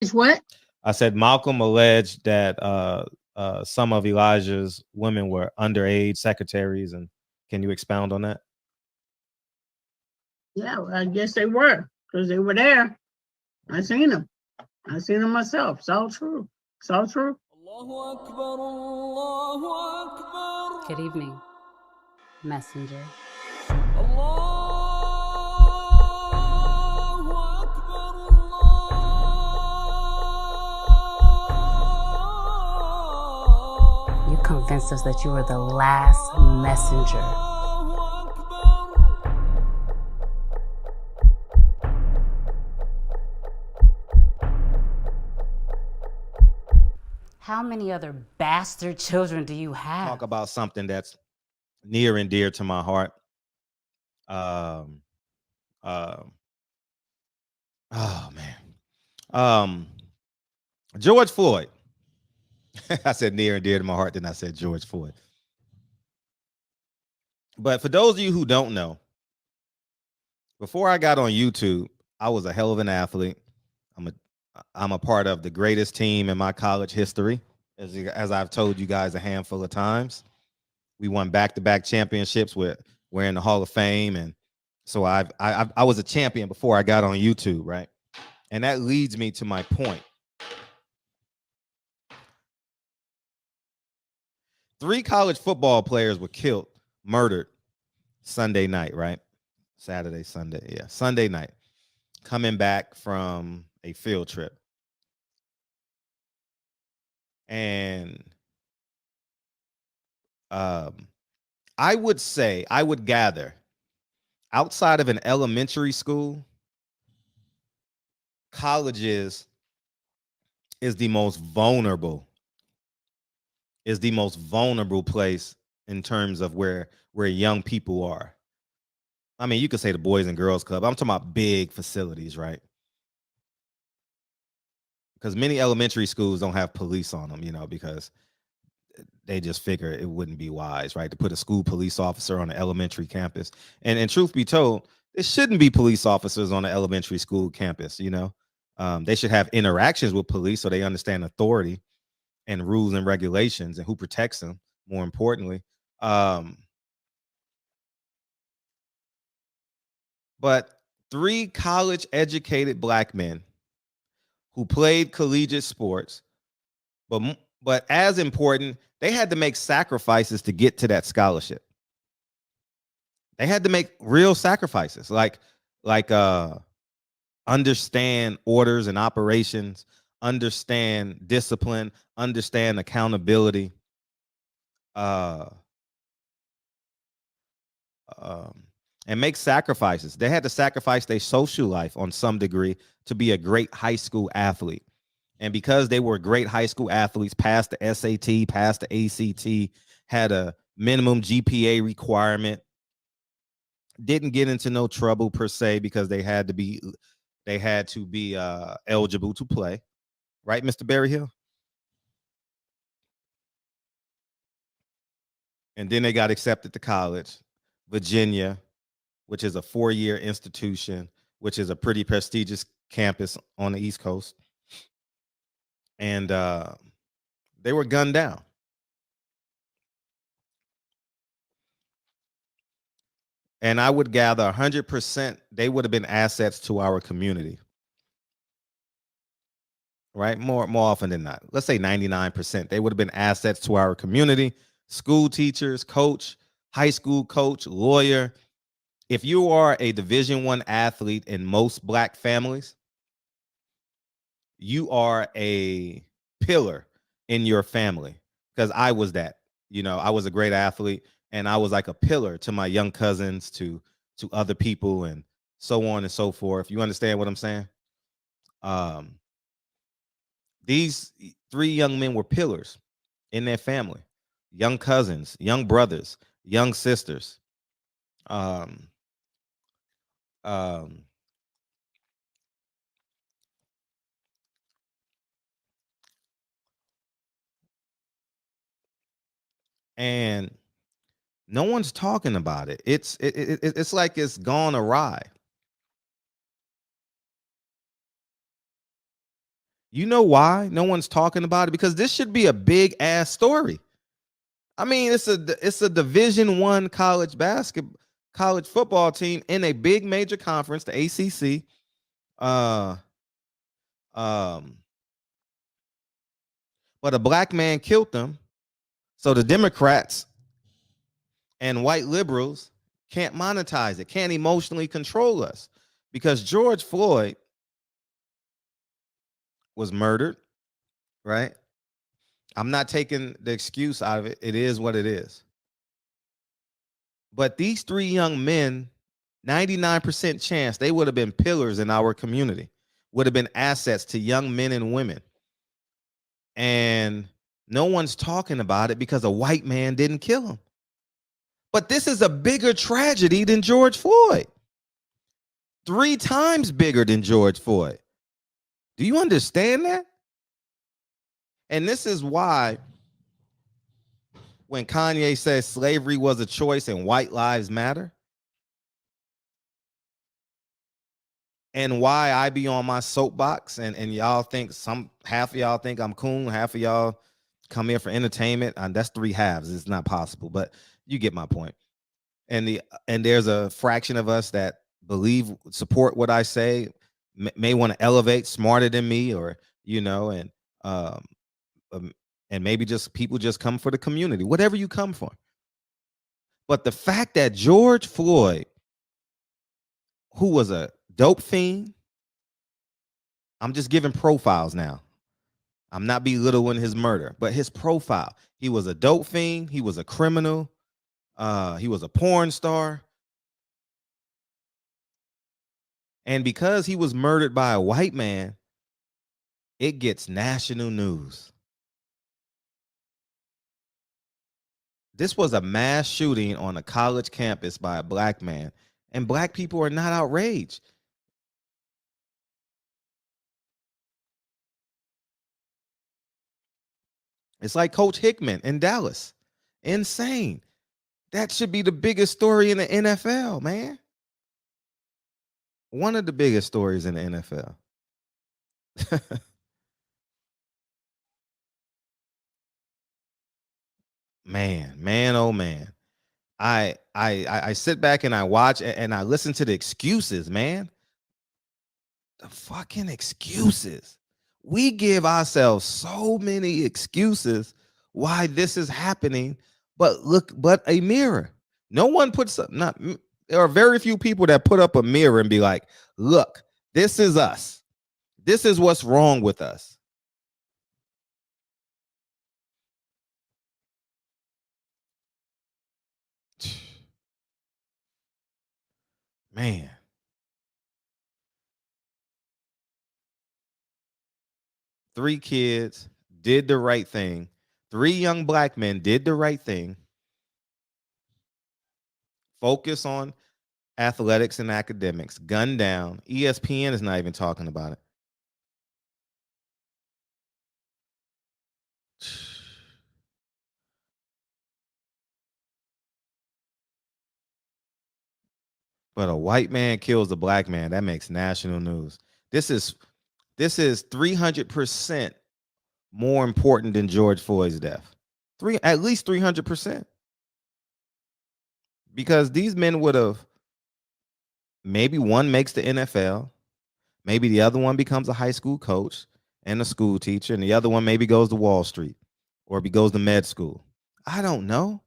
It's what? I said Malcolm alleged that some of Elijah's women were underage secretaries, and can you expound on that? Yeah, well, I guess they were because they were there. I seen them. I seen them myself. It's all true. It's all true. Good evening, messenger. You convinced us that you were the last messenger. How many other bastard children do you have? Talk about something that's near and dear to my heart. Um, um, oh man, George Floyd. I said near and dear to my heart, then I said George Floyd. But for those of you who don't know, before I got on YouTube, I was a hell of an athlete. I'm a part of the greatest team in my college history, as I've told you guys a handful of times. We won back-to-back championships. We're in the Hall of Fame, and so I was a champion before I got on YouTube, right? And that leads me to my point. 3 college football players were killed, murdered Sunday night, right? Saturday, Sunday, yeah, Sunday night, coming back from a field trip. And I would gather outside of an elementary school, colleges is the most vulnerable place in terms of where young people are. I mean, you could say the Boys and Girls Club. I'm talking about big facilities, right? Because many elementary schools don't have police on them, because they just figure it wouldn't be wise, right, to put a school police officer on an elementary campus. And truth be told, there shouldn't be police officers on an elementary school campus. They should have interactions with police so they understand authority and rules and regulations and who protects them, more importantly. But 3 college educated black men who played collegiate sports, but as important, they had to make sacrifices to get to that scholarship. They had to make real sacrifices, like understand orders and operations, understand discipline, understand accountability, and make sacrifices. They had to sacrifice their social life on some degree to be a great high school athlete. And because they were great high school athletes, passed the SAT, passed the ACT, had a minimum GPA requirement, didn't get into no trouble per se because they had to be eligible to play, right, Mr. Berryhill? And then they got accepted to college, Virginia, which is a 4-year institution, which is a pretty prestigious campus on the East Coast. And they were gunned down. And I would gather 100% they would have been assets to our community, right? More often than not. Let's say 99%. They would have been assets to our community. School teachers, coach, high school coach, lawyer. If you are a Division I athlete in most black families, you are a pillar in your family, because I was that. I was a great athlete, and I was like a pillar to my young cousins, to other people, and so on and so forth. You understand what I'm saying? These 3 young men were pillars in their family, young cousins, young brothers, young sisters. Um, um, and no one's talking about it. It's like it's gone awry. You know why no one's talking about it? Because this should be a big ass story. I mean, it's a Division I college football team in a big major conference, the ACC. But a black man killed them. So the Democrats and white liberals can't monetize it, can't emotionally control us, because George Floyd was murdered, right? I'm not taking the excuse out of it. It is what it is. But these three young men, 99% chance they would have been pillars in our community, would have been assets to young men and women. And no one's talking about it because a white man didn't kill him. But this is a bigger tragedy than George Floyd. 3 times bigger than George Floyd. Do you understand that? And this is why when Kanye says slavery was a choice and white lives matter, and why I be on my soapbox and y'all think half of y'all think I'm cool, half of y'all come here for entertainment, and that's 3 halves. It's not possible, but you get my point. And there's a fraction of us that support what I say, may want to elevate, smarter than me, or and maybe just people just come for the community, whatever you come for. But the fact that George Floyd, who was a dope fiend, I'm just giving profiles now. I'm not belittling his murder, but his profile. He was a dope fiend. He was a criminal. He was a porn star. And because he was murdered by a white man, it gets national news. This was a mass shooting on a college campus by a black man, and black people are not outraged. It's like Coach Hickman in Dallas. Insane. That should be the biggest story in the NFL, man. One of the biggest stories in the NFL. Man, oh man. I sit back and I watch and I listen to the excuses, man. The fucking excuses. We give ourselves so many excuses why this is happening, but a mirror. No one puts up, there are very few people that put up a mirror and be like, look, this is us. This is what's wrong with us. Man. Three kids did the right thing. 3 young black men did the right thing. Focus on athletics and academics. Gun down. ESPN is not even talking about it. But a white man kills a black man. That makes national news. This is 300% more important than George Floyd's death. At least 300%. Because these men would have, maybe one makes the NFL, maybe the other one becomes a high school coach and a school teacher, and the other one maybe goes to Wall Street or goes to med school. I don't know.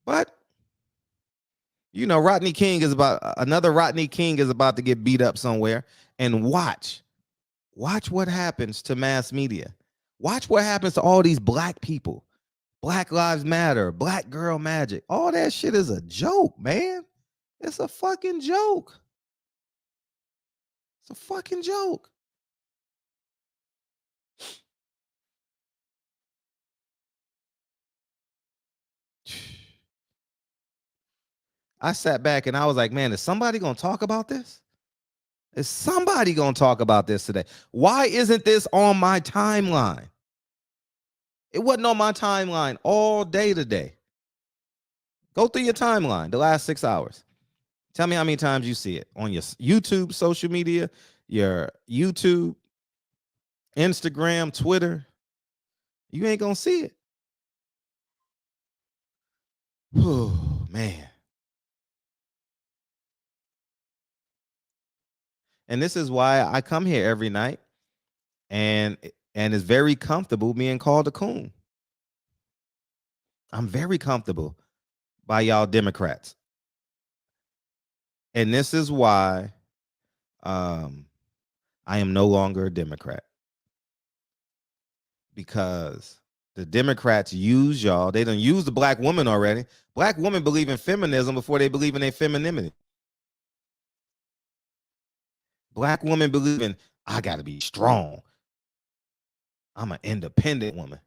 But Rodney King is about to get beat up somewhere. And watch what happens to mass media. Watch what happens to all these black people. Black Lives Matter, Black Girl Magic. All that shit is a joke, man. It's a fucking joke. It's a fucking joke. I sat back and I was like, man, is somebody going to talk about this? Is somebody going to talk about this today? Why isn't this on my timeline? It wasn't on my timeline all day today. Go through your timeline the last 6 hours. Tell me how many times you see it on your YouTube, social media, your YouTube, Instagram, Twitter. You ain't gonna see it. Oh, man. And this is why I come here every night and it's very comfortable being called a coon. I'm very comfortable by y'all Democrats. And this is why I am no longer a Democrat. Because the Democrats use y'all. They done use the black woman already. Black women believe in feminism before they believe in their femininity. Black women believe in, I got to be strong. I'm an independent woman.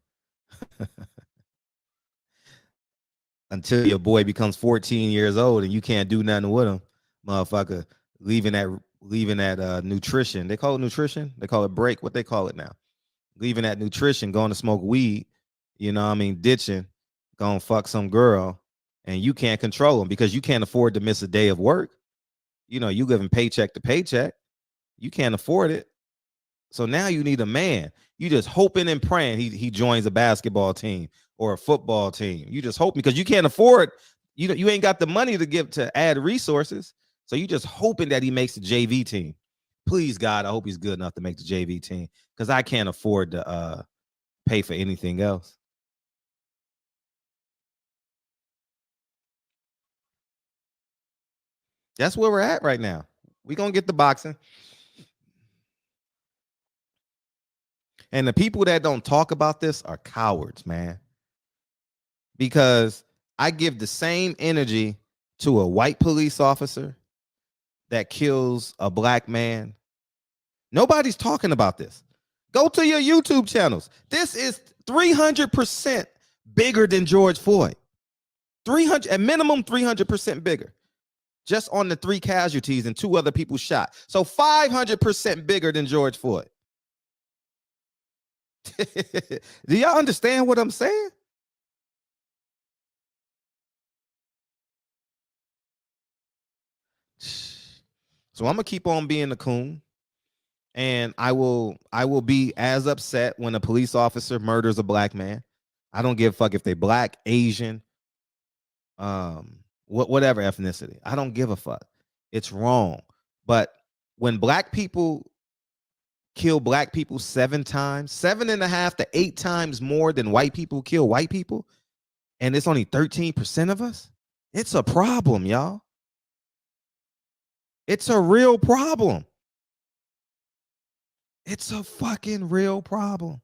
Until your boy becomes 14 years old and you can't do nothing with him, motherfucker, leaving that nutrition. They call it nutrition. They call it break. What they call it now? Leaving that nutrition, going to smoke weed, you know what I mean, ditching, going to fuck some girl, and you can't control them because you can't afford to miss a day of work. You know, you living paycheck to paycheck. You can't afford it. So now you need a man. You just hoping and praying he joins a basketball team or a football team. You just hoping because you can't afford, you ain't got the money to give to add resources. So you just hoping that he makes the JV team. Please, God, I hope he's good enough to make the JV team because I can't afford to pay for anything else. That's where we're at right now. We're going to get the boxing. And the people that don't talk about this are cowards, man. Because I give the same energy to a white police officer that kills a black man. Nobody's talking about this. Go to your YouTube channels. This is 300% bigger than George Floyd. 300, at minimum 300% bigger. Just on the 3 casualties and 2 other people shot. So 500% bigger than George Floyd. Do y'all understand what I'm saying? So I'm gonna keep on being a coon, and I will be as upset when a police officer murders a black man. I don't give a fuck if they black, Asian, whatever ethnicity. I don't give a fuck. It's wrong. But when black people kill black people 7 times, 7.5 to 8 times more than white people kill white people, and it's only 13% of us, it's a problem, y'all. It's a real problem. It's a fucking real problem.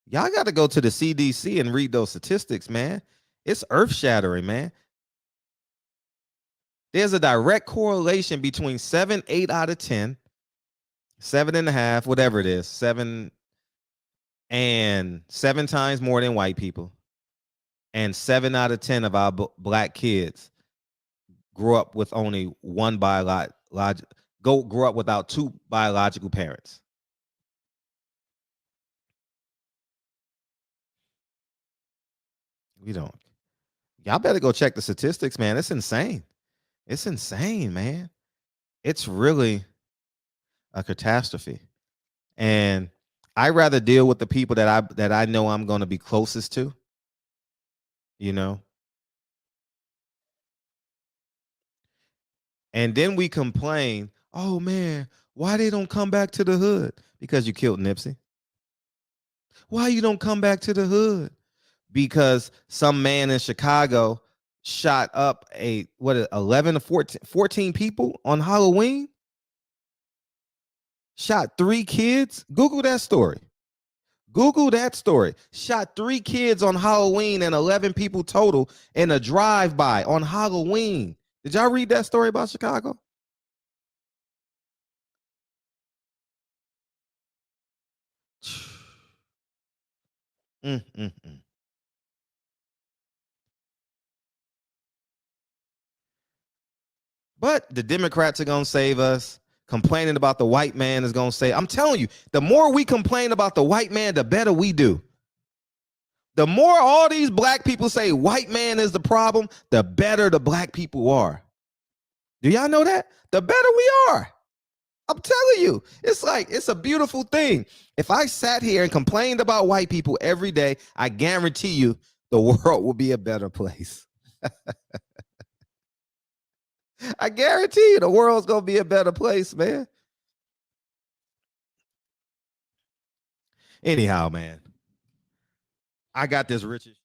Y'all got to go to the CDC and read those statistics, man. It's earth-shattering, man. There's a direct correlation between 7, 8 out of 10, 7.5, whatever it is, 7 and 7 times more than white people, and 7 out of 10 of our black kids grew up with only one grew up without 2 biological parents. We don't. Y'all better go check the statistics, man. It's insane. It's insane, man. It's really a catastrophe. And I rather deal with the people that I know I'm going to be closest to, you know. And then we complain, oh man, why they don't come back to the hood? Because you killed Nipsey. Why you don't come back to the hood? Because some man in Chicago shot up 11 or 14 people on Halloween? Shot 3 kids? Google that story. Google that story. Shot 3 kids on Halloween and 11 people total in a drive-by on Halloween. Did y'all read that story about Chicago? But the Democrats are going to save us. Complaining about the white man is going to say, I'm telling you, the more we complain about the white man, the better we do. The more all these black people say white man is the problem, the better the black people are. Do y'all know that? The better we are. I'm telling you, it's a beautiful thing. If I sat here and complained about white people every day, I guarantee you the world will be a better place. I guarantee you the world's going to be a better place, man. Anyhow, man, I got this richest